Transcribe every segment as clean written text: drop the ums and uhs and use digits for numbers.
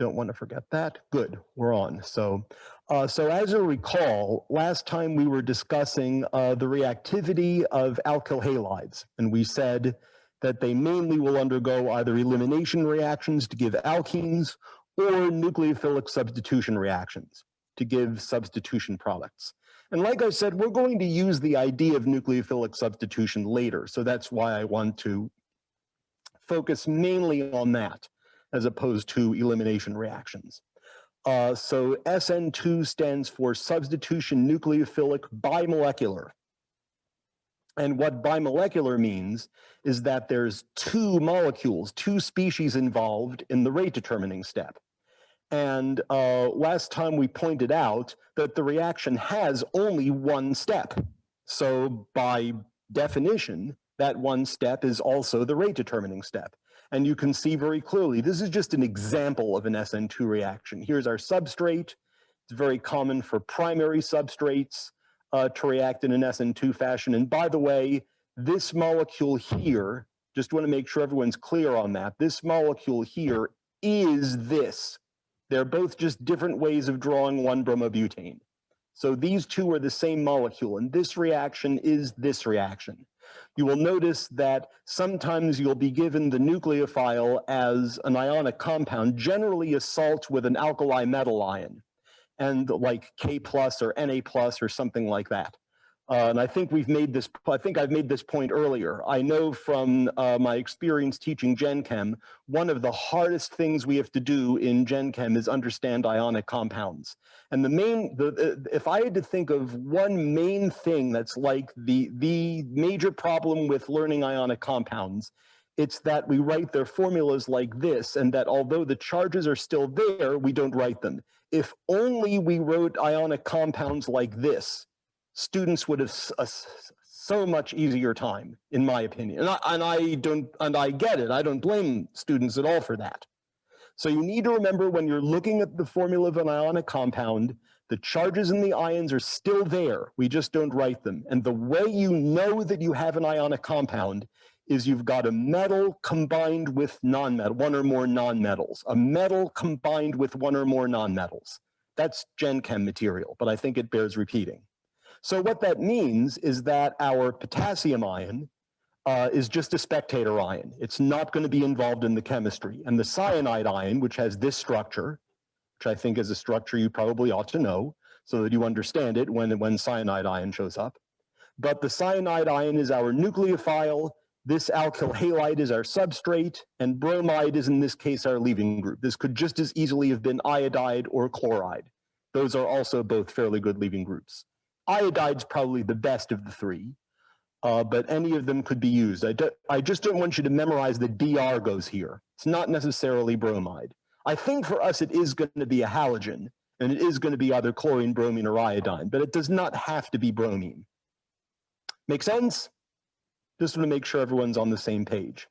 Don't want to forget that. Good, we're on. So as you recall, last time we were discussing the reactivity of alkyl halides, and we said that they mainly will undergo either elimination reactions to give alkenes or nucleophilic substitution reactions to give substitution products. And like I said, we're going to use the idea of nucleophilic substitution later, so that's why I want to focus mainly on that as opposed to elimination reactions. So Sn2 stands for substitution nucleophilic bimolecular. And what bimolecular means is that there's two molecules, two species involved in the rate determining step. And last time we pointed out that the reaction has only one step. So by definition, that one step is also the rate determining step. And you can see very clearly, this is just an example of an Sn2 reaction. Here's our substrate. It's very common for primary substrates to react in an Sn2 fashion. And by the way, this molecule here, just want to make sure everyone's clear on that, this molecule here is this. They're both just different ways of drawing 1-bromobutane. So these two are the same molecule, and this reaction is this reaction. You will notice that sometimes you'll be given the nucleophile as an ionic compound, generally a salt with an alkali metal ion, and like K+ or Na+ or something like that. And I think I've made this point earlier. I know from my experience teaching Gen Chem, one of the hardest things we have to do in Gen Chem is understand ionic compounds. And if I had to think of one main thing that's like the major problem with learning ionic compounds, it's that we write their formulas like this, and that although the charges are still there, we don't write them. If only we wrote ionic compounds like this, students would have so much easier time, in my opinion. And I get it. I don't blame students at all for that. So you need to remember when you're looking at the formula of an ionic compound, the charges in the ions are still there. We just don't write them. And the way you know that you have an ionic compound is you've got a metal combined with nonmetal, one or more nonmetals. A metal combined with one or more nonmetals. That's Gen Chem material, but I think it bears repeating. So what that means is that our potassium ion is just a spectator ion. It's not going to be involved in the chemistry. And the cyanide ion, which has this structure, which I think is a structure you probably ought to know so that you understand it when cyanide ion shows up. But the cyanide ion is our nucleophile, this alkyl halide is our substrate, and bromide is in this case our leaving group. This could just as easily have been iodide or chloride. Those are also both fairly good leaving groups. Iodide's probably the best of the three, but any of them could be used. I just don't want you to memorize that Br goes here. It's not necessarily bromide. I think for us it is going to be a halogen, and it is going to be either chlorine, bromine, or iodine, but it does not have to be bromine. Make sense? Just want to make sure everyone's on the same page.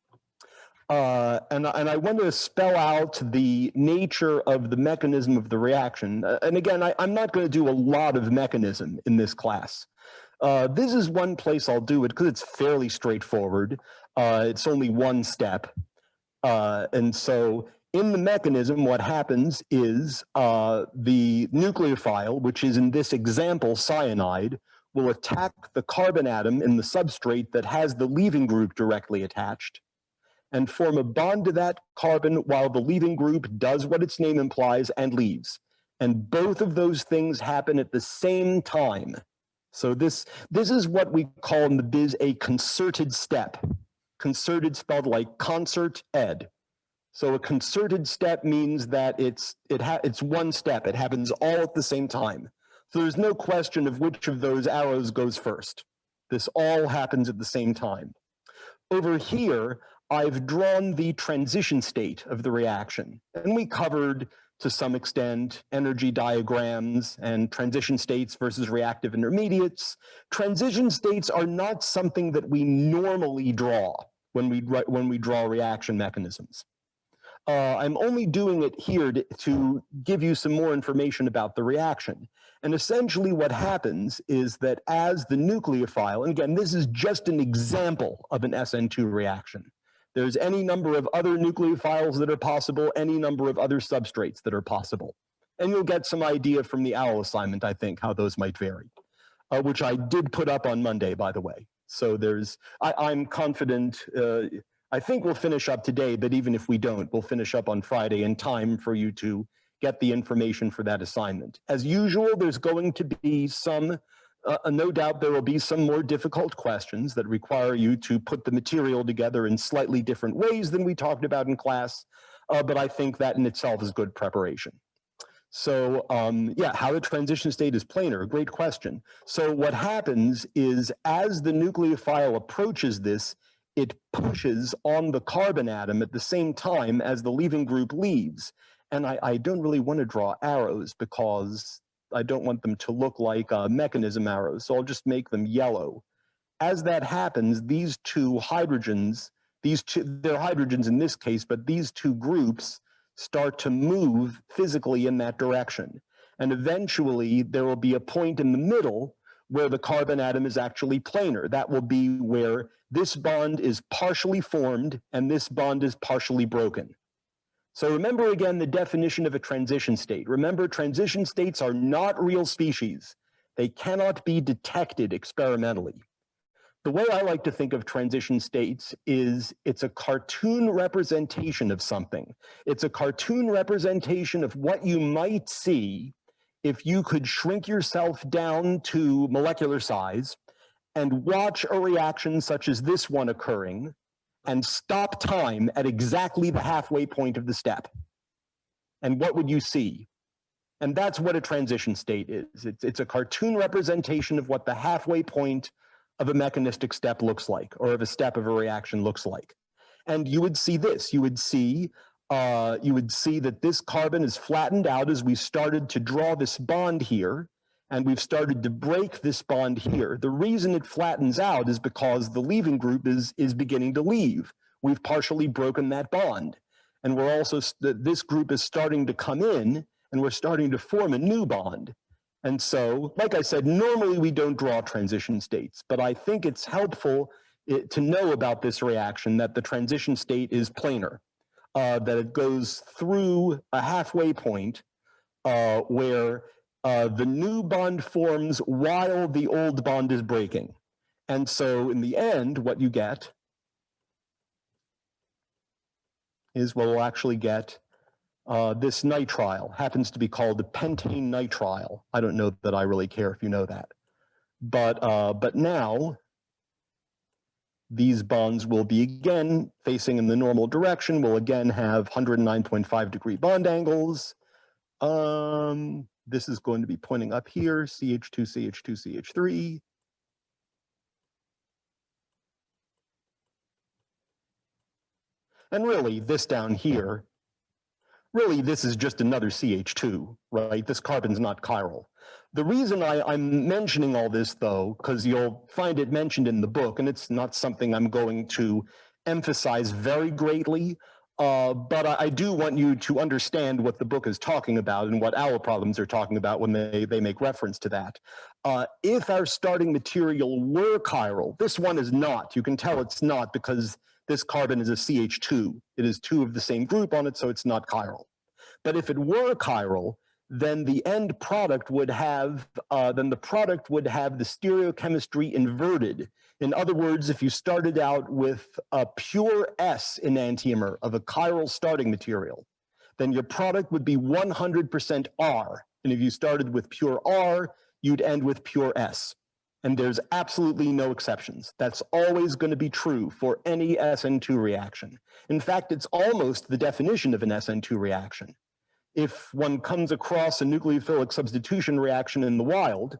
And I want to spell out the nature of the mechanism of the reaction. And again, I'm not going to do a lot of mechanism in this class. This is one place I'll do it because it's fairly straightforward. It's only one step. And so in the mechanism, what happens is the nucleophile, which is in this example cyanide, will attack the carbon atom in the substrate that has the leaving group directly attached, and form a bond to that carbon while the leaving group does what its name implies and leaves. And both of those things happen at the same time. So this is what we call in the biz a concerted step. Concerted spelled like concert ed. So a concerted step means that it's one step. It happens all at the same time. So there's no question of which of those arrows goes first. This all happens at the same time. Over here, I've drawn the transition state of the reaction. And we covered, to some extent, energy diagrams and transition states versus reactive intermediates. Transition states are not something that we normally draw when we draw reaction mechanisms. I'm only doing it here to give you some more information about the reaction. And essentially what happens is that as the nucleophile, and again, this is just an example of an Sn2 reaction. There's any number of other nucleophiles that are possible, any number of other substrates that are possible. And you'll get some idea from the OWL assignment, I think, how those might vary, which I did put up on Monday, by the way. So I'm confident, I think we'll finish up today, but even if we don't, we'll finish up on Friday in time for you to get the information for that assignment. As usual, there's going to be some, no doubt there will be some more difficult questions that require you to put the material together in slightly different ways than we talked about in class, but I think that in itself is good preparation. So yeah, how the transition state is planar, great question. So what happens is as the nucleophile approaches this, it pushes on the carbon atom at the same time as the leaving group leaves. And I don't really want to draw arrows because I don't want them to look like mechanism arrows, so I'll just make them yellow. As that happens, these two hydrogens, they're hydrogens in this case, but these two groups start to move physically in that direction. And eventually there will be a point in the middle where the carbon atom is actually planar. That will be where this bond is partially formed and this bond is partially broken. So remember again the definition of a transition state. Remember, transition states are not real species. They cannot be detected experimentally. The way I like to think of transition states is it's a cartoon representation of something. It's a cartoon representation of what you might see if you could shrink yourself down to molecular size and watch a reaction such as this one occurring and stop time at exactly the halfway point of the step. And what would you see? And that's what a transition state is. It's a cartoon representation of what the halfway point of a mechanistic step looks like, or of a step of a reaction looks like. And you would see this. You would see that this carbon is flattened out as we started to draw this bond here, and we've started to break this bond here. The reason it flattens out is because the leaving group is beginning to leave. We've partially broken that bond. And we're also, this group is starting to come in, and we're starting to form a new bond. And so, like I said, normally we don't draw transition states, but I think it's helpful to know about this reaction, that the transition state is planar, that it goes through a halfway point where the new bond forms while the old bond is breaking. And so in the end, what you get is, well, we'll actually get this nitrile, happens to be called the pentane nitrile. I don't know that I really care if you know that. But now, these bonds will be again facing in the normal direction. We'll again have 109.5 degree bond angles. This is going to be pointing up here, CH2, CH2, CH3. And really, this down here, really, this is just another CH2, right? This carbon's not chiral. The reason I'm mentioning all this, though, because you'll find it mentioned in the book, and it's not something I'm going to emphasize very greatly, but I do want you to understand what the book is talking about and what OWL problems are talking about when they make reference to that. If our starting material were chiral, this one is not. You can tell it's not because this carbon is a CH2. It is two of the same group on it, so it's not chiral. But if it were chiral, then the end product would have, the stereochemistry inverted. In other words, if you started out with a pure S enantiomer of a chiral starting material, then your product would be 100% R. And if you started with pure R, you'd end with pure S. And there's absolutely no exceptions. That's always going to be true for any Sn2 reaction. In fact, it's almost the definition of an Sn2 reaction. If one comes across a nucleophilic substitution reaction in the wild,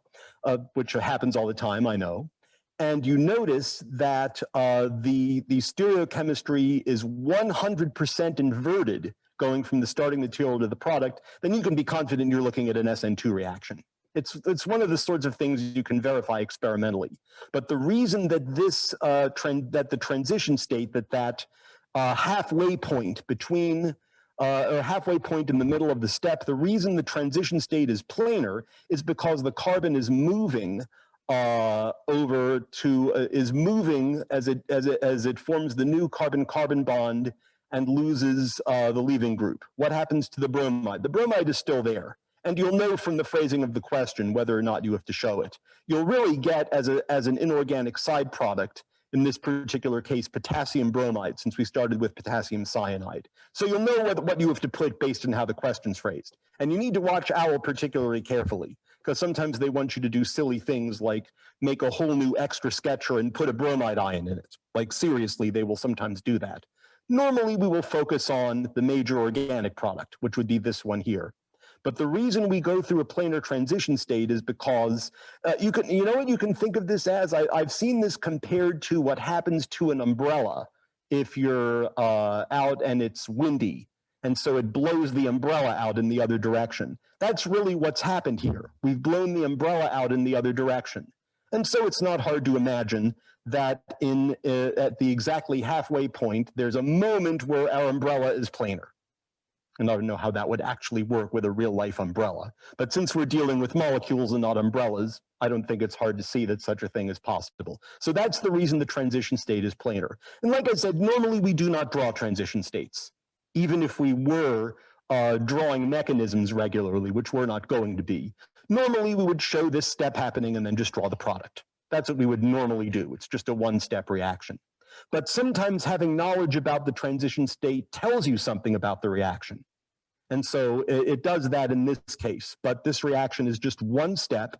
which happens all the time, I know, and you notice that the stereochemistry is 100% inverted going from the starting material to the product, then you can be confident you're looking at an Sn2 reaction. It's one of the sorts of things you can verify experimentally. But the reason that the transition state, that halfway point between, or halfway point in the middle of the step, the reason the transition state is planar is because the carbon is moving over to is moving as it forms the new carbon-carbon bond and loses the leaving group. What happens to the bromide? The bromide is still there, and you'll know from the phrasing of the question whether or not you have to show it. You'll really get as an inorganic side product, in this particular case, potassium bromide, since we started with potassium cyanide. So you'll know what you have to put based on how the question's phrased. And you need to watch OWL particularly carefully, because sometimes they want you to do silly things like make a whole new extra sketcher and put a bromide ion in it. Like seriously, they will sometimes do that. Normally, we will focus on the major organic product, which would be this one here. But the reason we go through a planar transition state is because you know what you can think of this as? I've seen this compared to what happens to an umbrella if you're out and it's windy. And so it blows the umbrella out in the other direction. That's really what's happened here. We've blown the umbrella out in the other direction. And so it's not hard to imagine that at the exactly halfway point, there's a moment where our umbrella is planar. And I don't know how that would actually work with a real life umbrella. But since we're dealing with molecules and not umbrellas, I don't think it's hard to see that such a thing is possible. So that's the reason the transition state is planar. And like I said, normally we do not draw transition states, even if we were drawing mechanisms regularly, which we're not going to be. Normally we would show this step happening and then just draw the product. That's what we would normally do. It's just a one-step reaction. But sometimes having knowledge about the transition state tells you something about the reaction. And so it does that in this case, but this reaction is just one step.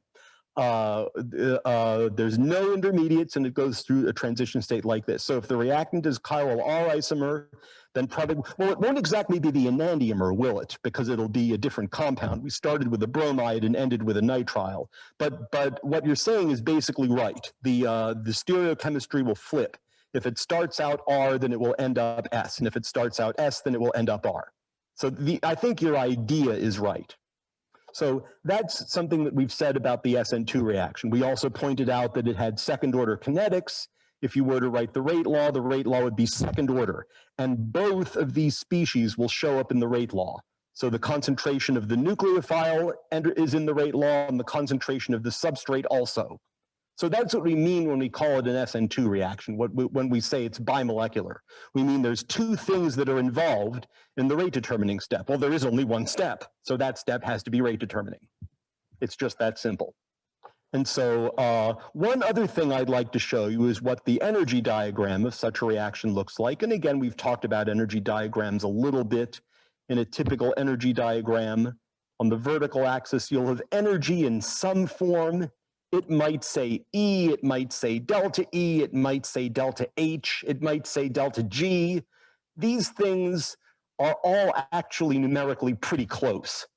There's no intermediates, and it goes through a transition state like this. So if the reactant is chiral R isomer, then probably, well, it won't exactly be the enantiomer, will it? Because it'll be a different compound. We started with a bromide and ended with a nitrile. But what you're saying is basically right. The stereochemistry will flip. If it starts out R, then it will end up S. And if it starts out S, then it will end up R. So I think your idea is right. So that's something that we've said about the Sn2 reaction. We also pointed out that it had second order kinetics. If you were to write the rate law would be second order. And both of these species will show up in the rate law. So the concentration of the nucleophile is in the rate law, and the concentration of the substrate also. So that's what we mean when we call it an Sn2 reaction, when we say it's bimolecular. We mean there's two things that are involved in the rate determining step. Well, there is only one step, so that step has to be rate determining. It's just that simple. And so one other thing I'd like to show you is what the energy diagram of such a reaction looks like. And again, we've talked about energy diagrams a little bit. In a typical energy diagram, on the vertical axis, you'll have energy in some form. It might say E, it might say delta E, it might say delta H, it might say delta G. These things are all actually numerically pretty close.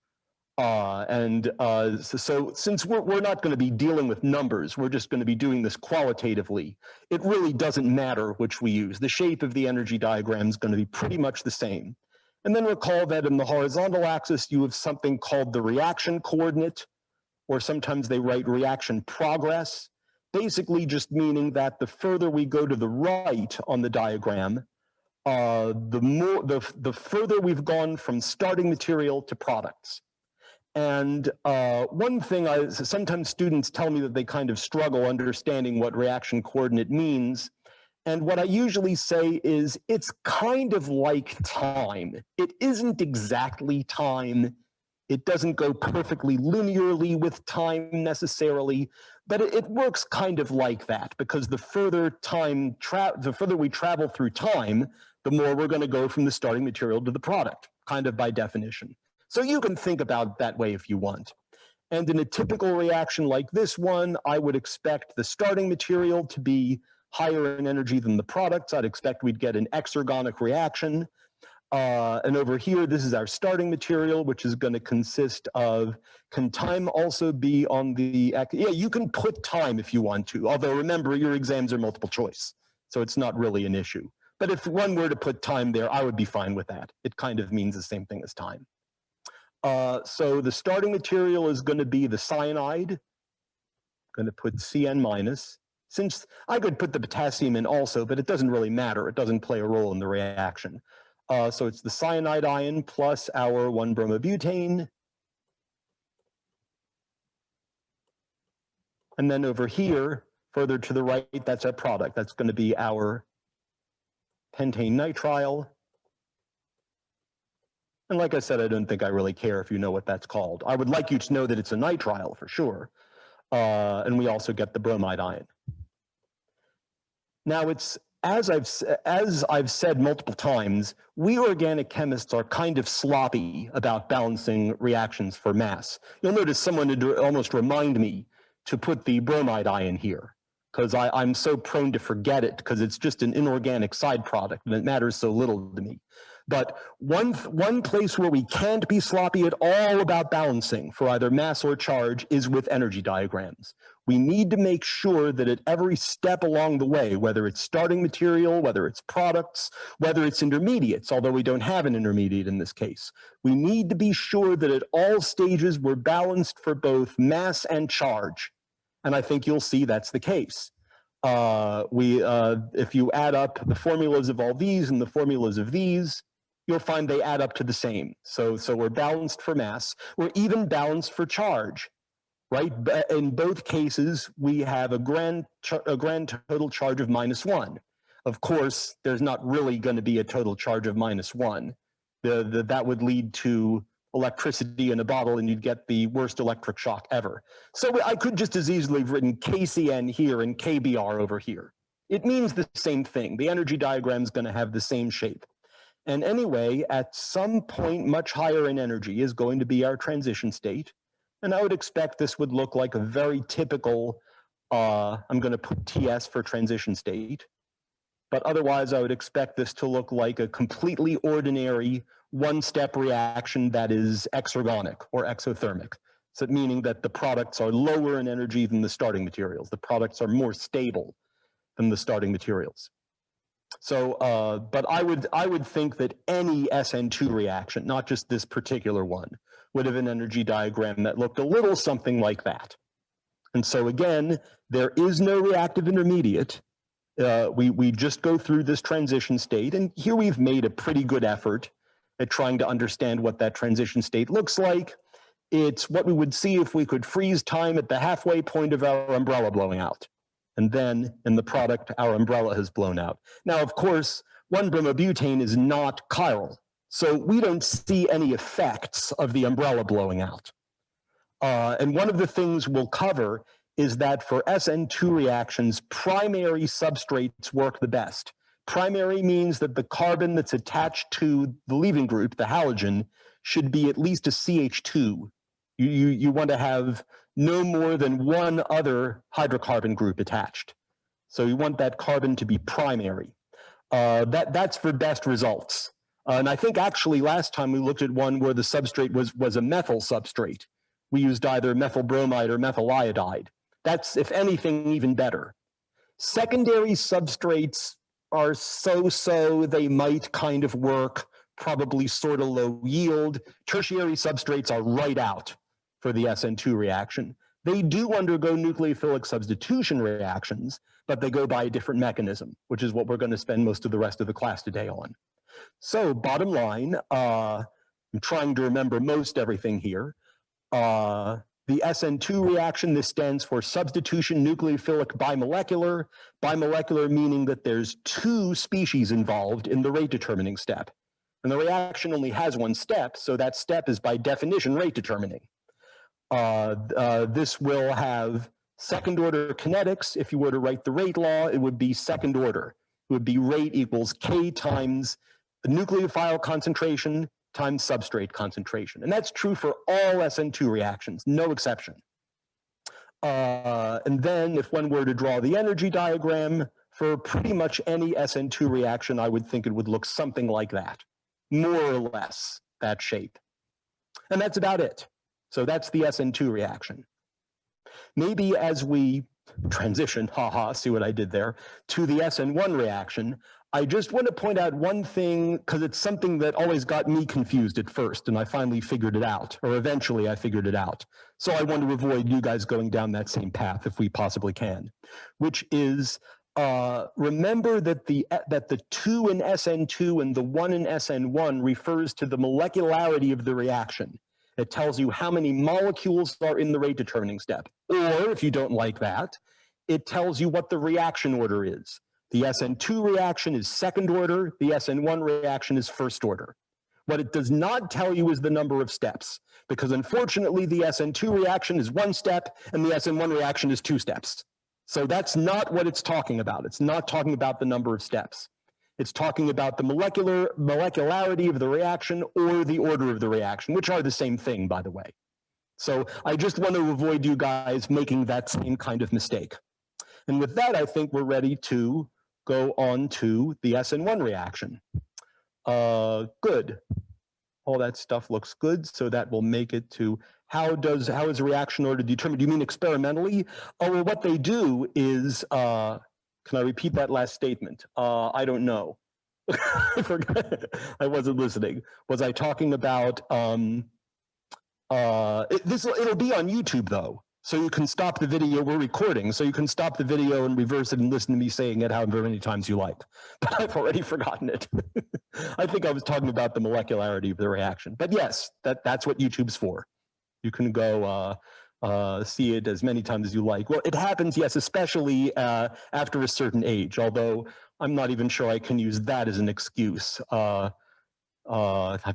So since we're not going to be dealing with numbers, we're just going to be doing this qualitatively, it really doesn't matter which we use. The shape of the energy diagram is going to be pretty much the same. And then recall that in the horizontal axis, you have something called the reaction coordinate, or sometimes they write reaction progress, basically just meaning that the further we go to the right on the diagram, the further we've gone from starting material to products. And one thing, sometimes students tell me that they kind of struggle understanding what reaction coordinate means. And what I usually say is it's kind of like time. It isn't exactly time. It doesn't go perfectly linearly with time necessarily, but it works kind of like that, because the further we travel through time, the more we're going to go from the starting material to the product, kind of by definition. So you can think about it that way if you want. And in a typical reaction like this one, I would expect the starting material to be higher in energy than the products. I'd expect we'd get an exergonic reaction. And over here, this is our starting material, which is going to consist of, can time also be on the, yeah, you can put time if you want to, although remember, your exams are multiple choice, so it's not really an issue. But if one were to put time there, I would be fine with that. It kind of means the same thing as time. So the starting material is going to be the cyanide, going to put Cn minus. Since I could put the potassium in also, but it doesn't really matter. It doesn't play a role in the reaction. So it's the cyanide ion plus our 1-bromobutane. And then over here, further to the right, that's our product. That's going to be our pentane nitrile. And like I said, I don't think I really care if you know what that's called. I would like you to know that it's a nitrile for sure. And we also get the bromide ion. Now, it's as I've said multiple times, we organic chemists are kind of sloppy about balancing reactions for mass. You'll notice someone had almost remind me to put the bromide ion here, because I'm so prone to forget it because it's just an inorganic side product and it matters so little to me. But one place where we can't be sloppy at all about balancing for either mass or charge is with energy diagrams. We need to make sure that at every step along the way, whether it's starting material, whether it's products, whether it's intermediates, although we don't have an intermediate in this case, we need to be sure that at all stages we're balanced for both mass and charge. And I think you'll see that's the case. If you add up the formulas of all these and the formulas of these, you'll find they add up to the same. So we're balanced for mass. We're even balanced for charge, right? In both cases, we have a grand total charge of -1. Of course, there's not really going to be a total charge of -1. That would lead to electricity in a bottle and you'd get the worst electric shock ever. So I could just as easily have written KCN here and KBR over here. It means the same thing. The energy diagram is going to have the same shape. And anyway, at some point much higher in energy is going to be our transition state. And I would expect this would look like a very typical, I'm going to put TS for transition state. But otherwise, I would expect this to look like a completely ordinary one-step reaction that is exergonic or exothermic. So meaning that the products are lower in energy than the starting materials. The products are more stable than the starting materials. So, but I would think that any SN2 reaction, not just this particular one, would have an energy diagram that looked a little something like that. And so again, there is no reactive intermediate. We just go through this transition state, and here we've made a pretty good effort at trying to understand what that transition state looks like. It's what we would see if we could freeze time at the halfway point of our umbrella blowing out. And then in the product, our umbrella has blown out. Now, of course, 1-bromobutane is not chiral, so we don't see any effects of the umbrella blowing out. And one of the things we'll cover is that for SN2 reactions, primary substrates work the best. Primary means that the carbon that's attached to the leaving group, the halogen, should be at least a CH2. You want to have no more than one other hydrocarbon group attached. So you want that carbon to be primary. That's for best results. And I think actually last time we looked at one where the substrate was a methyl substrate. We used either methyl bromide or methyl iodide. That's, if anything, even better. Secondary substrates are so-so. They might kind of work, probably sort of low yield. Tertiary substrates are right out for the SN2 reaction. They do undergo nucleophilic substitution reactions, but they go by a different mechanism, which is what we're going to spend most of the rest of the class today on. So bottom line, I'm trying to remember most everything here. The SN2 reaction, this stands for substitution nucleophilic bimolecular. Bimolecular meaning that there's two species involved in the rate determining step. And the reaction only has one step, so that step is by definition rate determining. This will have second order kinetics. If you were to write the rate law, it would be second order. It would be rate equals K times the nucleophile concentration times substrate concentration. And that's true for all SN2 reactions, no exception. And then if one were to draw the energy diagram for pretty much any SN2 reaction, I would think it would look something like that, more or less that shape. And that's about it. So that's the SN2 reaction. Maybe as we transition, see what I did there, to the SN1 reaction, I just want to point out one thing, because it's something that always got me confused at first, and I finally figured it out, or eventually I figured it out. So I want to avoid you guys going down that same path if we possibly can, which is remember that the 2 in SN2 and the 1 in SN1 refers to the molecularity of the reaction. It tells you how many molecules are in the rate determining step. Or if you don't like that, it tells you what the reaction order is. The Sn2 reaction is second order, the Sn1 reaction is first order. What it does not tell you is the number of steps, because unfortunately the Sn2 reaction is one step and the Sn1 reaction is 2 steps. So that's not what it's talking about. It's not talking about the number of steps. It's talking about the molecularity of the reaction or the order of the reaction, which are the same thing, by the way. So I just want to avoid you guys making that same kind of mistake. And with that, I think we're ready to go on to the Sn1 reaction. Good. All that stuff looks good, so that will make it to how is reaction order determined? Do you mean experimentally? Oh, well, what they do is, can I repeat that last statement? I don't know. I forgot. I wasn't listening. Was I talking about, it'll be on YouTube though. So you can stop the video, we're recording, so you can stop the video and reverse it and listen to me saying it however many times you like. But I've already forgotten it. I think I was talking about the molecularity of the reaction. But yes, that's what YouTube's for. You can go see it as many times as you like. Well, it happens, yes, especially after a certain age, although I'm not even sure I can use that as an excuse. I've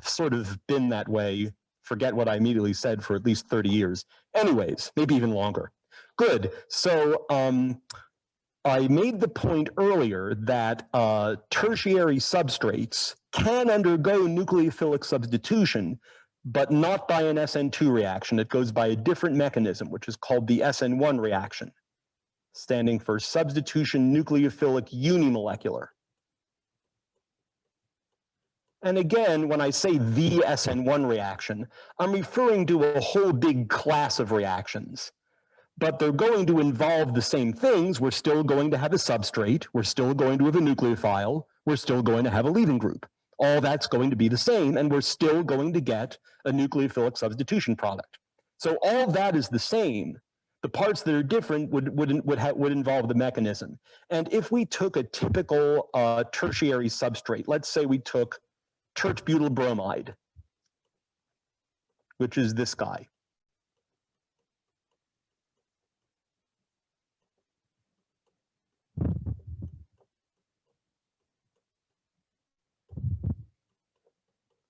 sort of been that way. Forget what I immediately said for at least 30 years. Anyways, maybe even longer. Good. So I made the point earlier that tertiary substrates can undergo nucleophilic substitution, but not by an Sn2 reaction. It goes by a different mechanism, which is called the Sn1 reaction, standing for substitution nucleophilic unimolecular. And again, when I say the Sn1 reaction, I'm referring to a whole big class of reactions. But they're going to involve the same things. We're still going to have a substrate. We're still going to have a nucleophile. We're still going to have a leaving group. All that's going to be the same, and we're still going to get a nucleophilic substitution product. So all that is the same. The parts that are different would involve the mechanism. And if we took a typical tertiary substrate, let's say we took tert-butyl bromide, which is this guy.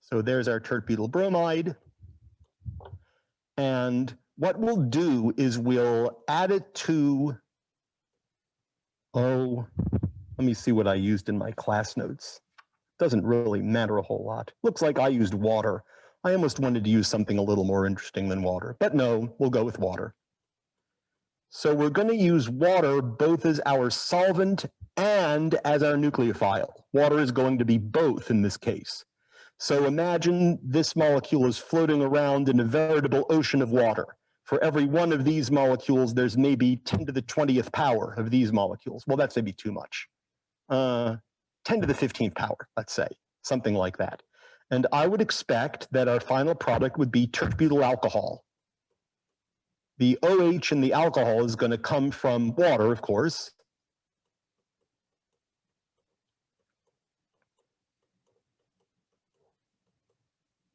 So there's our tert-butyl bromide. And what we'll do is we'll add it to, let me see what I used in my class notes. Doesn't really matter a whole lot. Looks like I used water. I almost wanted to use something a little more interesting than water, but no, we'll go with water. So we're going to use water both as our solvent and as our nucleophile. Water is going to be both in this case. So imagine this molecule is floating around in a veritable ocean of water. For every one of these molecules, there's maybe 10 to the 20th power of these molecules. Well, that's maybe too much. 10 to the 15th power, let's say, something like that. And I would expect that our final product would be tert-butyl alcohol. The OH in the alcohol is going to come from water, of course.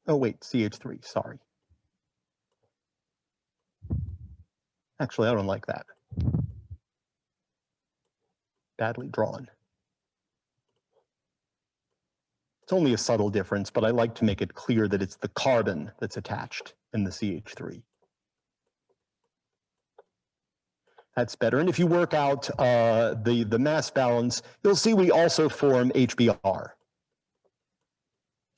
Oh, wait, CH3, sorry. Actually, I don't like that. Badly drawn. It's only a subtle difference, but I like to make it clear that it's the carbon that's attached in the CH3. That's better. And if you work out the mass balance, you'll see we also form HBr.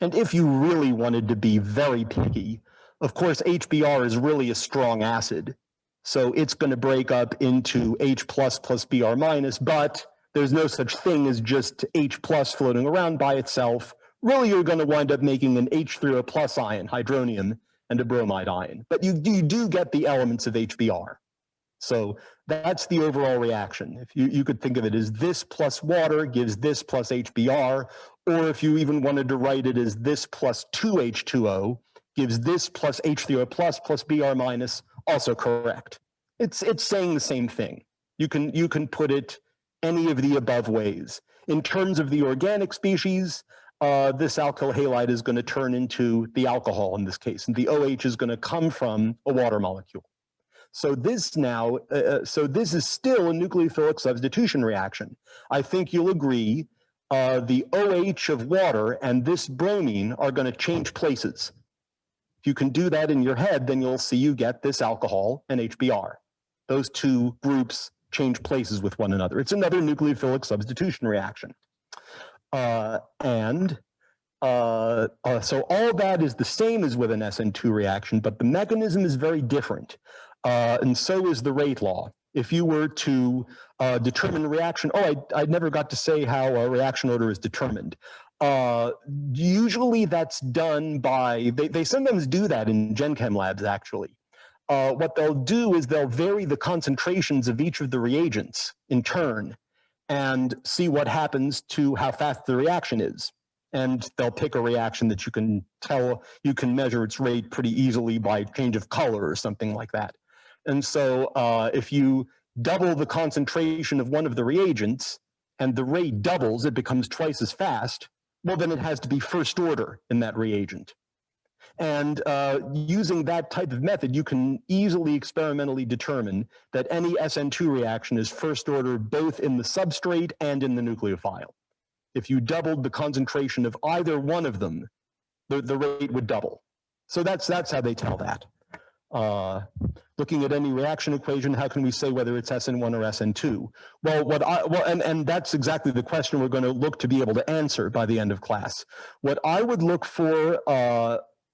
And if you really wanted to be very picky, of course, HBr is really a strong acid. So it's going to break up into H plus Br minus, but there's no such thing as just H plus floating around by itself. Really, you're going to wind up making an H3O plus ion, hydronium, and a bromide ion. But you do get the elements of HBr. So that's the overall reaction. If you could think of it as this plus water gives this plus HBr, or if you even wanted to write it as this plus 2H2O gives this plus H3O plus Br minus, also correct. It's saying the same thing. You can put it any of the above ways. In terms of the organic species, this alkyl halide is going to turn into the alcohol in this case, and the OH is going to come from a water molecule. So this now, this is still a nucleophilic substitution reaction. I think you'll agree the OH of water and this bromine are going to change places. If you can do that in your head, then you'll see you get this alcohol and HBr. Those two groups change places with one another. It's another nucleophilic substitution reaction. So all that is the same as with an Sn2 reaction, but the mechanism is very different. And so is the rate law. If you were to determine reaction, I never got to say how a reaction order is determined. Usually that's done by, they sometimes do that in Gen Chem labs actually. What they'll do is they'll vary the concentrations of each of the reagents in turn and see what happens to how fast the reaction is. And they'll pick a reaction that you can tell, you can measure its rate pretty easily by change of color or something like that. And so if you double the concentration of one of the reagents and the rate doubles, it becomes twice as fast, well, then it has to be first order in that reagent. And using that type of method, you can easily experimentally determine that any Sn2 reaction is first order both in the substrate and in the nucleophile. If you doubled the concentration of either one of them, the rate would double. So that's how they tell that. Looking at any reaction equation, how can we say whether it's Sn1 or Sn2? Well, and that's exactly the question we're going to look to be able to answer by the end of class. What I would look for,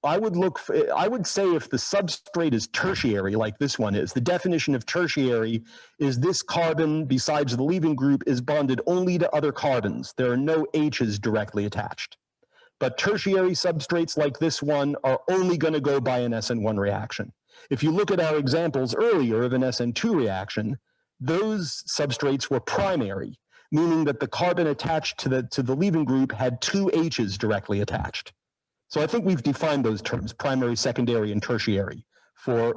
I would say if the substrate is tertiary, like this one is, the definition of tertiary is this carbon, besides the leaving group, is bonded only to other carbons. There are no H's directly attached. But tertiary substrates like this one are only going to go by an Sn1 reaction. If you look at our examples earlier of an Sn2 reaction, those substrates were primary, meaning that the carbon attached to the leaving group had two H's directly attached. So I think we've defined those terms, primary, secondary, and tertiary for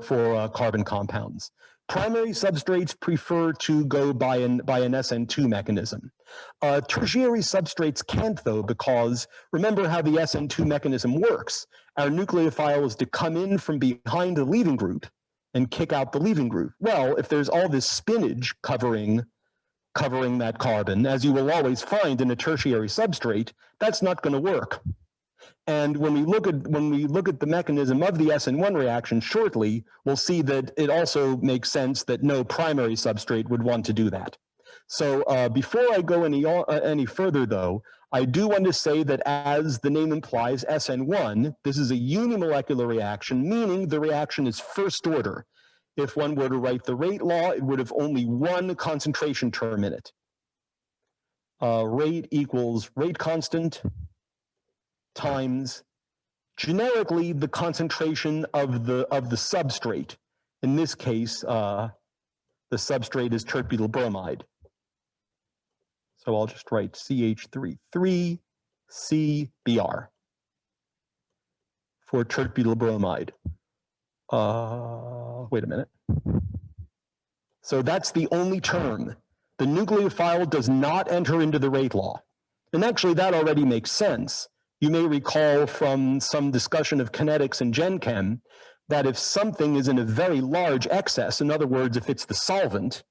carbon compounds. Primary substrates prefer to go by an Sn2 mechanism. Tertiary substrates can't though, because remember how the Sn2 mechanism works. Our nucleophile is to come in from behind the leaving group and kick out the leaving group. Well, if there's all this spinach covering that carbon, as you will always find in a tertiary substrate, that's not going to work. And when we look at the mechanism of the Sn1 reaction shortly, we'll see that it also makes sense that no primary substrate would want to do that. So before I go any further, though, I do want to say that as the name implies, Sn1, this is a unimolecular reaction, meaning the reaction is first order. If one were to write the rate law, it would have only one concentration term in it. Rate equals rate constant times generically the concentration of the substrate. In this case, the substrate is tert-butyl bromide. So I'll just write CH33CBr for tert-butyl bromide. Wait a minute. So that's the only term. The nucleophile does not enter into the rate law. And actually that already makes sense. You may recall from some discussion of kinetics in Gen Chem that if something is in a very large excess, in other words, if it's the solvent,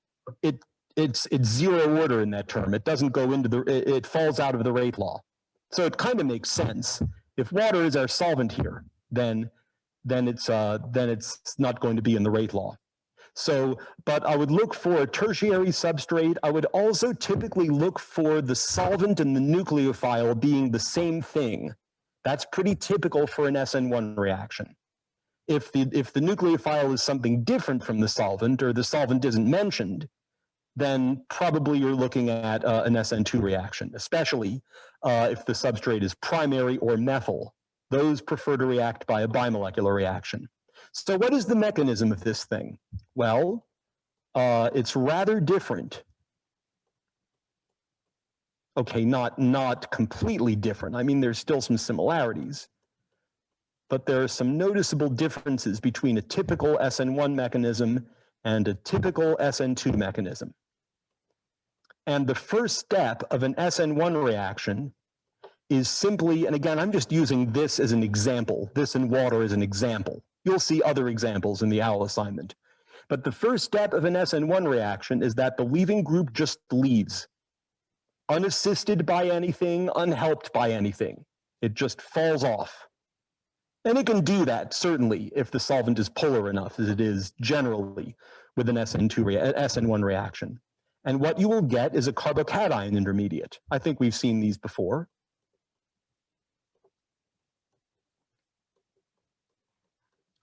it's zero order in that term. It doesn't go into it falls out of the rate law. So it kind of makes sense. If water is our solvent here, then it's not going to be in the rate law. So, but I would look for a tertiary substrate. I would also typically look for the solvent and the nucleophile being the same thing. That's pretty typical for an Sn1 reaction. If the nucleophile is something different from the solvent, or the solvent isn't mentioned, then probably you're looking at an Sn2 reaction, especially if the substrate is primary or methyl. Those prefer to react by a bimolecular reaction. So what is the mechanism of this thing? Well, it's rather different. Okay, not completely different. I mean, there's still some similarities, but there are some noticeable differences between a typical Sn1 mechanism and a typical Sn2 mechanism. And the first step of an Sn1 reaction is simply, and again, I'm just using this as an example, this in water as an example. You'll see other examples in the OWL assignment. But the first step of an SN1 reaction is that the leaving group just leaves, unassisted by anything, unhelped by anything. It just falls off. And it can do that, certainly, if the solvent is polar enough, as it is generally with an SN1 reaction. And what you will get is a carbocation intermediate. I think we've seen these before.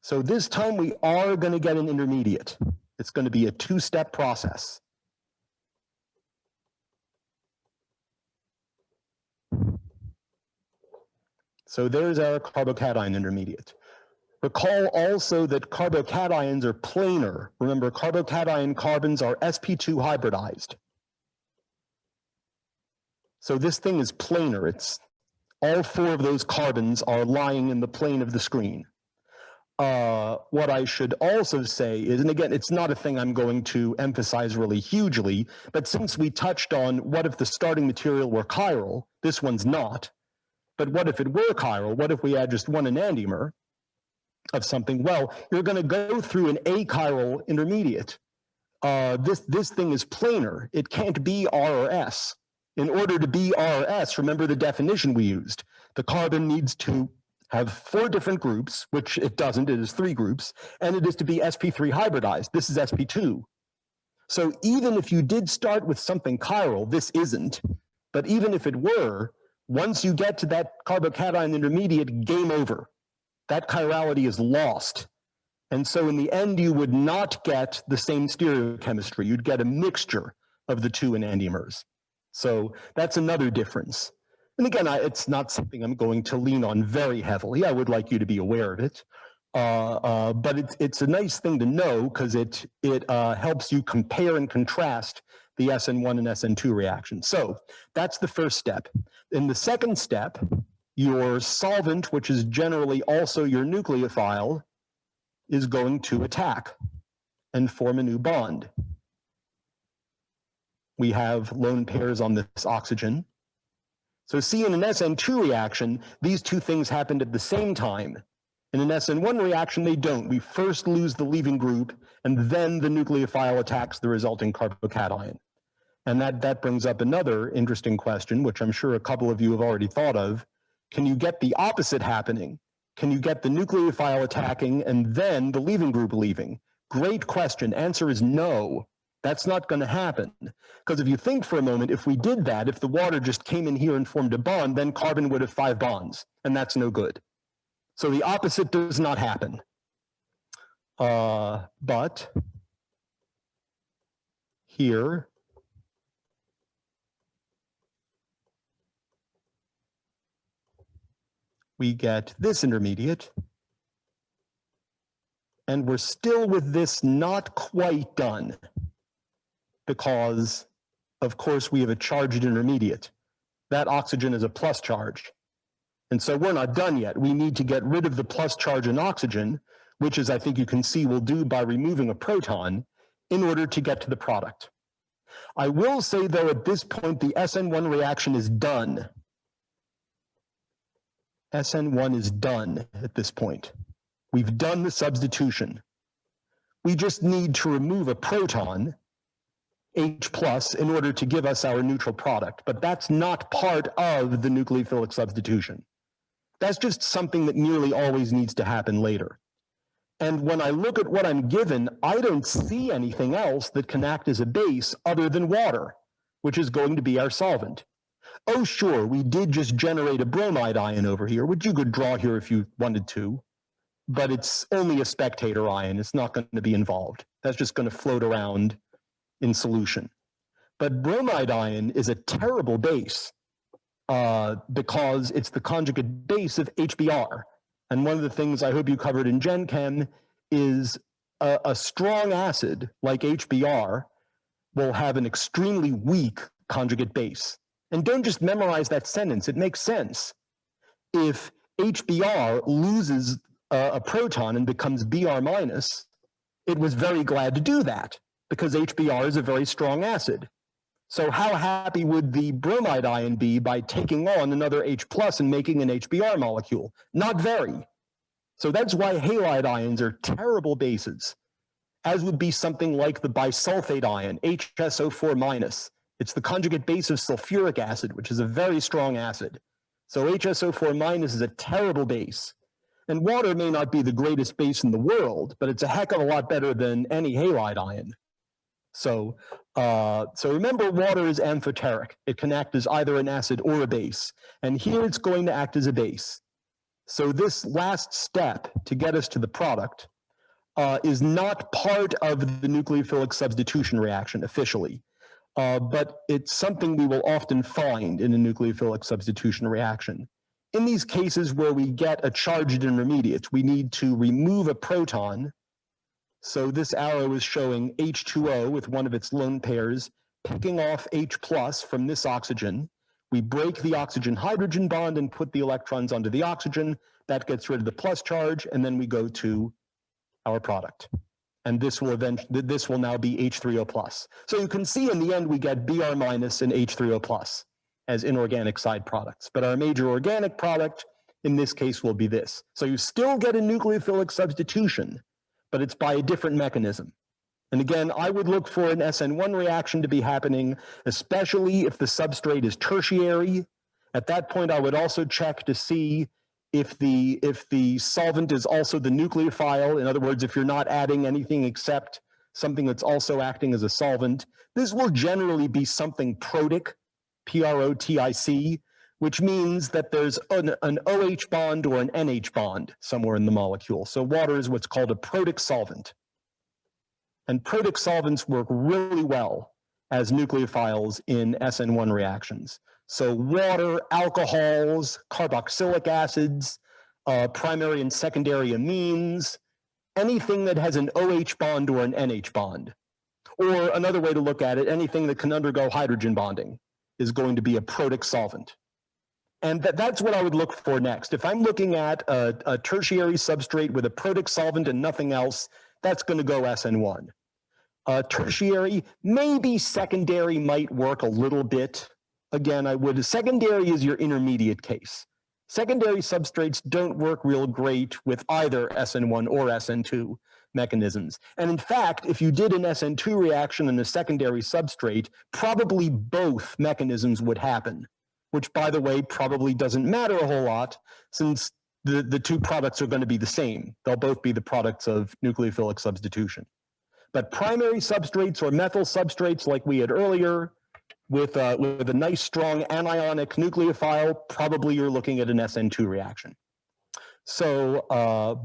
So this time we are going to get an intermediate. It's going to be a two-step process. So there's our carbocation intermediate. Recall also that carbocations are planar. Remember, carbocation carbons are sp2 hybridized. So this thing is planar. It's all four of those carbons are lying in the plane of the screen. What I should also say is, and again, it's not a thing I'm going to emphasize really hugely, but since we touched on what if the starting material were chiral, this one's not, but what if it were chiral? What if we had just one enantiomer of something? Well, you're going to go through an achiral intermediate. This thing is planar. It can't be R or S. In order to be R or S, remember the definition we used. The carbon needs to have four different groups, which it doesn't, it is three groups, and it is to be sp3 hybridized. This is sp2. So even if you did start with something chiral, this isn't, but even if it were, once you get to that carbocation intermediate, game over. That chirality is lost. And so in the end, you would not get the same stereochemistry. You'd get a mixture of the two enantiomers. So that's another difference. And again, it's not something I'm going to lean on very heavily. I would like you to be aware of it. But it's a nice thing to know because it helps you compare and contrast the SN1 and SN2 reactions. So that's the first step. In the second step, your solvent, which is generally also your nucleophile, is going to attack and form a new bond. We have lone pairs on this oxygen. So see, in an SN2 reaction, these two things happened at the same time. In an SN1 reaction, they don't. We first lose the leaving group, and then the nucleophile attacks the resulting carbocation. And that brings up another interesting question, which I'm sure a couple of you have already thought of. Can you get the opposite happening? Can you get the nucleophile attacking and then the leaving group leaving? Great question. Answer is no. That's not going to happen. Because if you think for a moment, if we did that, if the water just came in here and formed a bond, then carbon would have 5 bonds, and that's no good. So the opposite does not happen. But here, we get this intermediate, and we're still with this not quite done, because, of course, we have a charged intermediate. That oxygen is a plus charge. And so we're not done yet. We need to get rid of the plus charge in oxygen, which, as I think you can see, we'll do by removing a proton in order to get to the product. I will say, though, at this point, the SN1 reaction is done. SN1 is done at this point. We've done the substitution. We just need to remove a proton, H+, in order to give us our neutral product. But that's not part of the nucleophilic substitution. That's just something that nearly always needs to happen later. And when I look at what I'm given, I don't see anything else that can act as a base other than water, which is going to be our solvent. Oh, sure, we did just generate a bromide ion over here, which you could draw here if you wanted to, but it's only a spectator ion. It's not going to be involved. That's just going to float around in solution. But bromide ion is a terrible base because it's the conjugate base of HBr. And one of the things I hope you covered in Gen Chem is a strong acid like HBr will have an extremely weak conjugate base. And don't just memorize that sentence, it makes sense. If HBr loses a proton and becomes Br-, it was very glad to do that because HBr is a very strong acid. So how happy would the bromide ion be by taking on another H plus and making an HBr molecule? Not very. So that's why halide ions are terrible bases, as would be something like the bisulfate ion, HSO4 minus. It's the conjugate base of sulfuric acid, which is a very strong acid. So HSO4 minus is a terrible base. And water may not be the greatest base in the world, but it's a heck of a lot better than any halide ion. So remember, water is amphoteric. It can act as either an acid or a base. And here it's going to act as a base. So this last step to get us to the product is not part of the nucleophilic substitution reaction officially, but it's something we will often find in a nucleophilic substitution reaction. In these cases where we get a charged intermediate, we need to remove a proton. So this arrow is showing H2O with one of its lone pairs, picking off H plus from this oxygen. We break the oxygen-hydrogen bond and put the electrons onto the oxygen. That gets rid of the plus charge, and then we go to our product. And this will now be H3O plus. So you can see in the end we get Br minus and H3O plus as inorganic side products. But our major organic product in this case will be this. So you still get a nucleophilic substitution, but it's by a different mechanism. And again, I would look for an Sn1 reaction to be happening, especially if the substrate is tertiary. At that point, I would also check to see if the solvent is also the nucleophile. In other words, if you're not adding anything except something that's also acting as a solvent. This will generally be something protic, P-R-O-T-I-C, which means that there's an OH bond or an NH bond somewhere in the molecule. So water is what's called a protic solvent. And protic solvents work really well as nucleophiles in Sn1 reactions. So water, alcohols, carboxylic acids, primary and secondary amines, anything that has an OH bond or an NH bond. Or another way to look at it, anything that can undergo hydrogen bonding is going to be a protic solvent. And that's what I would look for next. If I'm looking at a tertiary substrate with a protic solvent and nothing else, that's going to go Sn1. Tertiary, maybe secondary might work a little bit. Again, secondary is your intermediate case. Secondary substrates don't work real great with either Sn1 or Sn2 mechanisms. And in fact, if you did an Sn2 reaction in a secondary substrate, probably both mechanisms would happen, which, by the way, probably doesn't matter a whole lot since the two products are going to be the same. They'll both be the products of nucleophilic substitution. But primary substrates or methyl substrates like we had earlier, with a nice strong anionic nucleophile, probably you're looking at an Sn2 reaction. So,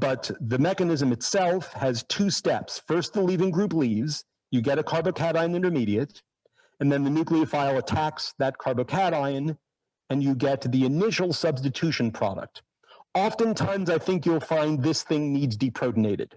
but the mechanism itself has two steps. First, the leaving group leaves, you get a carbocation intermediate, and then the nucleophile attacks that carbocation, and you get the initial substitution product. Oftentimes, I think you'll find this thing needs deprotonated.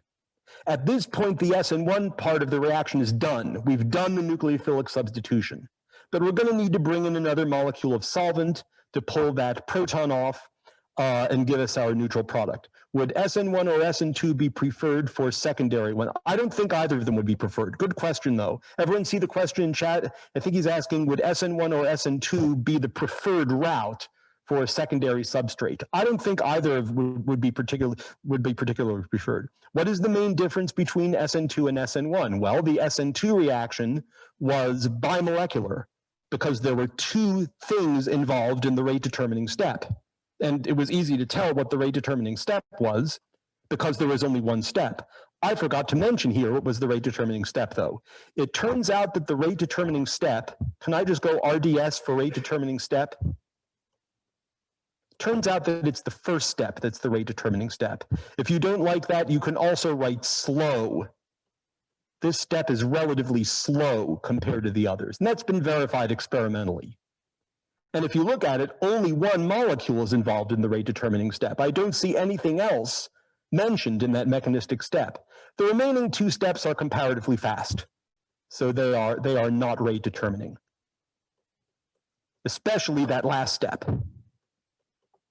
At this point, the Sn1 part of the reaction is done. We've done the nucleophilic substitution. But we're going to need to bring in another molecule of solvent to pull that proton off and give us our neutral product. Would Sn1 or Sn2 be preferred for secondary one? I don't think either of them would be preferred. Good question, though. Everyone see the question in chat? I think he's asking, would Sn1 or Sn2 be the preferred route for a secondary substrate? I don't think either would be particularly preferred. What is the main difference between Sn2 and Sn1? Well, the Sn2 reaction was bimolecular because there were two things involved in the rate determining step. And it was easy to tell what the rate determining step was because there was only one step. I forgot to mention here what was the rate determining step, though. It turns out that the rate determining step, can I just go RDS for rate determining step? Turns out that it's the first step that's the rate determining step. If you don't like that, you can also write slow. This step is relatively slow compared to the others, and that's been verified experimentally. And if you look at it, only one molecule is involved in the rate determining step. I don't see anything else mentioned in that mechanistic step. The remaining two steps are comparatively fast, so they are not rate determining, especially that last step.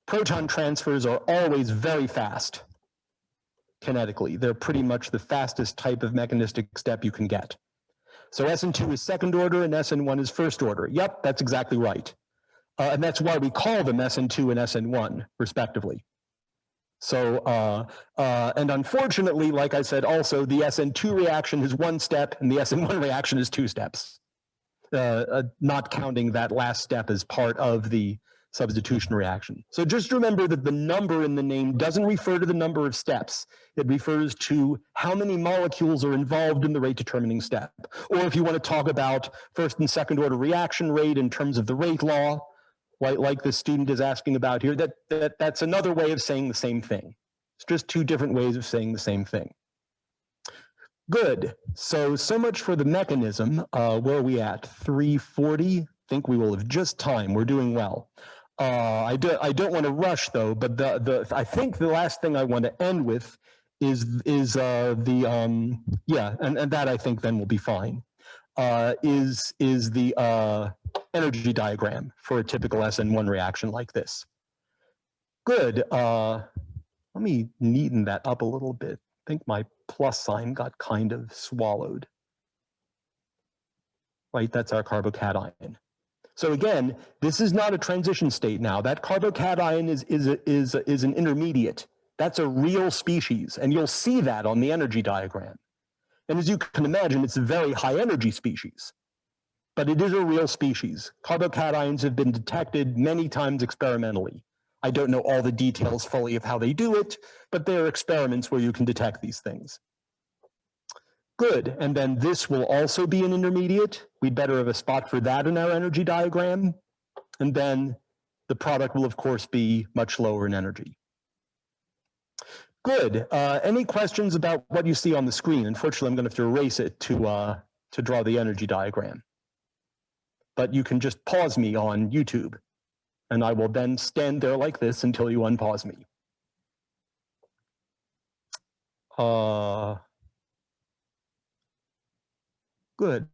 Proton transfers are always very fast kinetically. They're pretty much the fastest type of mechanistic step you can get. So Sn2 is second order and Sn1 is first order. Yep, that's exactly right. And that's why we call them Sn2 and Sn1, respectively. So, and unfortunately, like I said, also the Sn2 reaction is one step and the Sn1 reaction is two steps, not counting that last step as part of the substitution reaction. So just remember that the number in the name doesn't refer to the number of steps. It refers to how many molecules are involved in the rate determining step. Or if you want to talk about first and second order reaction rate in terms of the rate law, like the student is asking about here, that's another way of saying the same thing. It's just two different ways of saying the same thing. Good. So much for the mechanism. Where are we at? 3:40. I think we will have just time. We're doing well. I don't want to rush though, but I think the last thing I want to end with is and that I think then will be fine. Is the energy diagram for a typical Sn1 reaction like this. Good. Let me neaten that up a little bit. I think my plus sign got kind of swallowed. Right, that's our carbocation. So again, this is not a transition state now. That carbocation is an intermediate. That's a real species, and you'll see that on the energy diagram. And as you can imagine, it's a very high energy species, but it is a real species. Carbocations have been detected many times experimentally. I don't know all the details fully of how they do it, but there are experiments where you can detect these things. Good, and then this will also be an intermediate. We'd better have a spot for that in our energy diagram. And then the product will, of course, be much lower in energy. Good, any questions about what you see on the screen? Unfortunately, I'm gonna have to erase it to draw the energy diagram. But you can just pause me on YouTube, and I will then stand there like this until you unpause me. Good.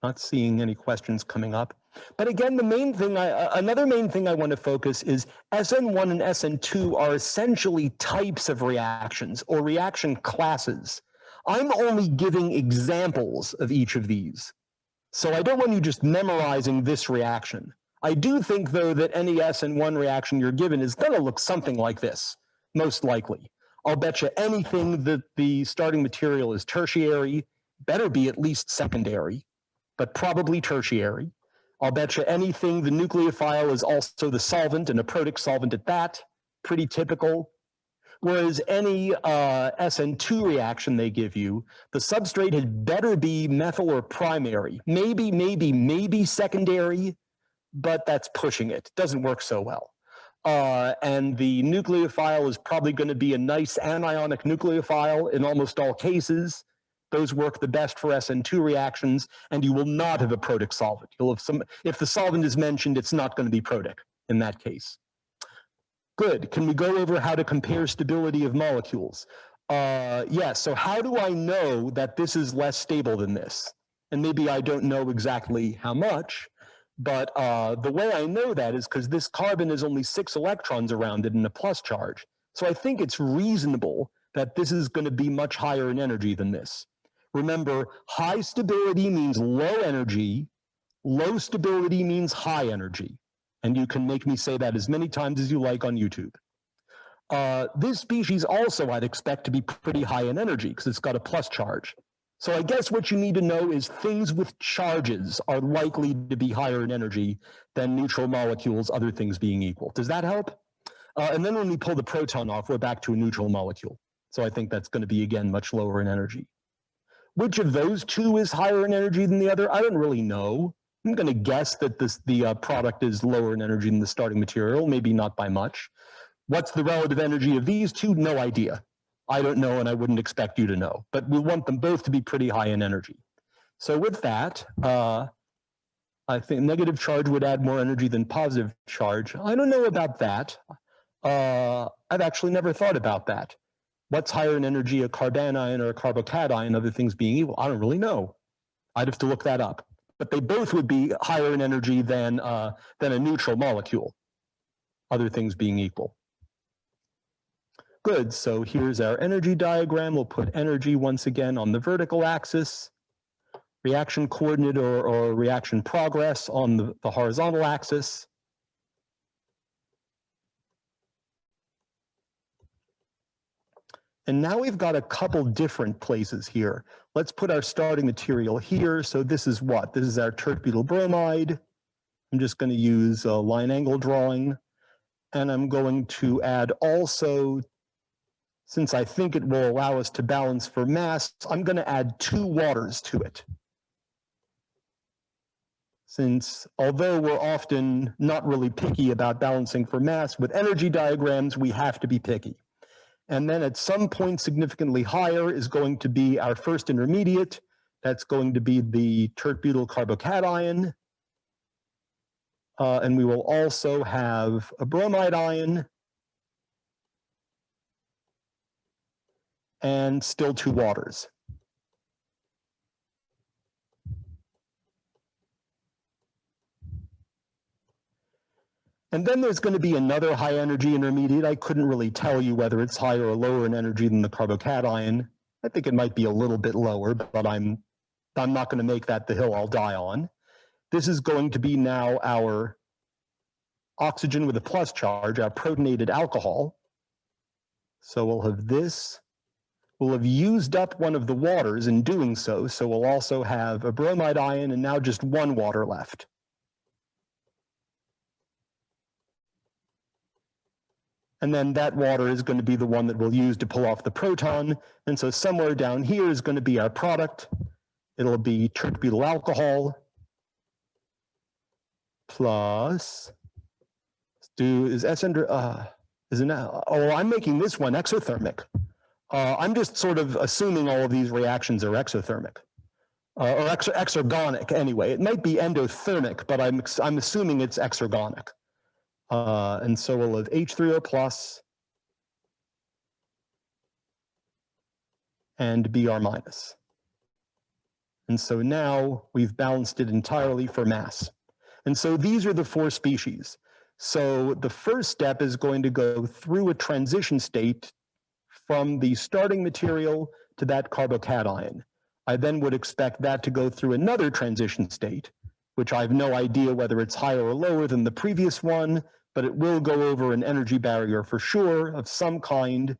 Not seeing any questions coming up. But again, the main thing, another main thing I want to focus is Sn1 and Sn2 are essentially types of reactions or reaction classes. I'm only giving examples of each of these. So I don't want you just memorizing this reaction. I do think, though, that any Sn1 reaction you're given is going to look something like this, most likely. I'll bet you anything that the starting material is tertiary, better be at least secondary, but probably tertiary. I'll bet you anything the nucleophile is also the solvent and a protic solvent at that, pretty typical. Whereas any Sn2 reaction they give you, the substrate had better be methyl or primary, maybe secondary, but that's pushing it. Doesn't work so well. And the nucleophile is probably going to be a nice anionic nucleophile in almost all cases. Those work the best for Sn2 reactions, and you will not have a protic solvent. You'll have some, if the solvent is mentioned, it's not going to be protic in that case. Good. Can we go over how to compare stability of molecules? Yes. So how do I know that this is less stable than this? And maybe I don't know exactly how much, but the way I know that is because this carbon is only 6 electrons around it in a plus charge. So I think it's reasonable that this is going to be much higher in energy than this. Remember, high stability means low energy, low stability means high energy. And you can make me say that as many times as you like on YouTube. This species also I'd expect to be pretty high in energy because it's got a plus charge. So I guess what you need to know is things with charges are likely to be higher in energy than neutral molecules, other things being equal. Does that help? And then when we pull the proton off, we're back to a neutral molecule. So I think that's going to be, again, much lower in energy. Which of those two is higher in energy than the other? I don't really know. I'm going to guess that the product is lower in energy than the starting material, maybe not by much. What's the relative energy of these two? No idea. I don't know, and I wouldn't expect you to know. But we want them both to be pretty high in energy. So with that, I think negative charge would add more energy than positive charge. I don't know about that. I've actually never thought about that. What's higher in energy, a carbanion or a carbocation, other things being equal? I don't really know. I'd have to look that up. But they both would be higher in energy than a neutral molecule, other things being equal. Good, so here's our energy diagram. We'll put energy once again on the vertical axis. reaction coordinate or reaction progress on the horizontal axis. And now we've got a couple different places here. Let's put our starting material here. So this is what? This is our tert-butyl bromide. I'm just going to use a line angle drawing. And I'm going to add also, since I think it will allow us to balance for mass, I'm going to add 2 waters to it. Since although we're often not really picky about balancing for mass, with energy diagrams, we have to be picky. And then at some point significantly higher is going to be our first intermediate. That's going to be the tert-butyl carbocation. And we will also have a bromide ion and still 2 waters. And then there's going to be another high energy intermediate. I couldn't really tell you whether it's higher or lower in energy than the carbocation. I think it might be a little bit lower, but I'm not going to make that the hill I'll die on. This is going to be now our oxygen with a plus charge, our protonated alcohol. So we'll have this. We'll have used up one of the waters in doing so. So we'll also have a bromide ion and now just 1 water left. And then that water is going to be the one that we'll use to pull off the proton. And so somewhere down here is going to be our product. It'll be tert-butyl alcohol plus, is Sn, oh, I'm making this one exothermic. I'm just sort of assuming all of these reactions are exothermic. Or exergonic anyway. It might be endothermic, but I'm assuming it's exergonic. And so we'll have H3O plus and Br minus. And so now we've balanced it entirely for mass. And so these are the 4 species. So the first step is going to go through a transition state from the starting material to that carbocation. I then would expect that to go through another transition state, which I have no idea whether it's higher or lower than the previous one, but it will go over an energy barrier for sure of some kind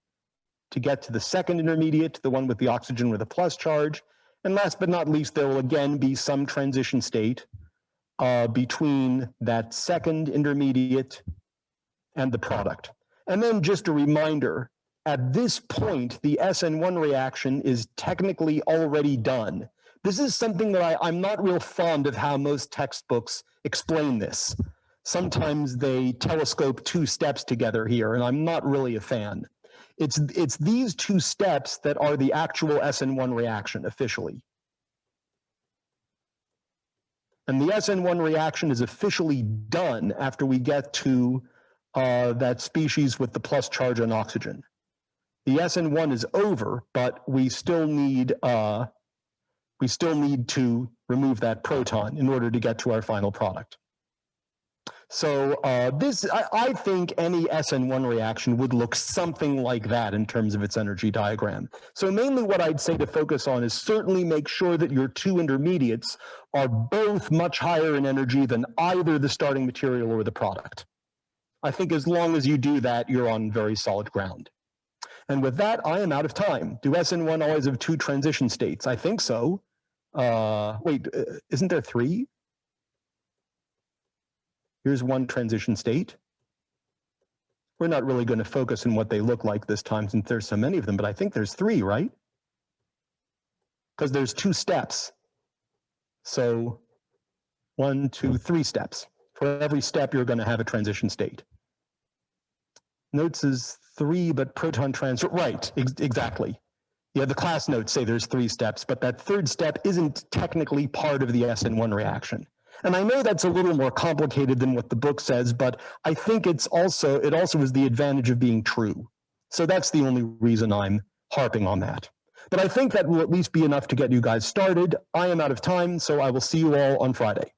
to get to the second intermediate, the one with the oxygen with a plus charge. And last but not least, there will again be some transition state between that second intermediate and the product. And then just a reminder, at this point, the SN1 reaction is technically already done. This is something that I'm not real fond of how most textbooks explain this. Sometimes they telescope 2 steps together here, and I'm not really a fan. It's these 2 steps that are the actual SN1 reaction officially. And the SN1 reaction is officially done after we get to that species with the plus charge on oxygen. The SN1 is over, but we still need to remove that proton in order to get to our final product. So I think any SN1 reaction would look something like that in terms of its energy diagram. So mainly what I'd say to focus on is certainly make sure that your 2 intermediates are both much higher in energy than either the starting material or the product. I think as long as you do that, you're on very solid ground. And with that, I am out of time. Do SN1 always have 2 transition states? I think so. Wait, isn't there 3? Here's 1 transition state. We're not really going to focus on what they look like this time since there's so many of them, but I think there's 3, right? Because there's 2 steps. So 1, 2, 3 steps. For every step, you're going to have a transition state. Notes is 3, but proton transfer, right, exactly. Yeah, the class notes say there's 3 steps, but that 3rd step isn't technically part of the SN1 reaction. And I know that's a little more complicated than what the book says, but I think it also is the advantage of being true. So that's the only reason I'm harping on that. But I think that will at least be enough to get you guys started. I am out of time, so I will see you all on Friday.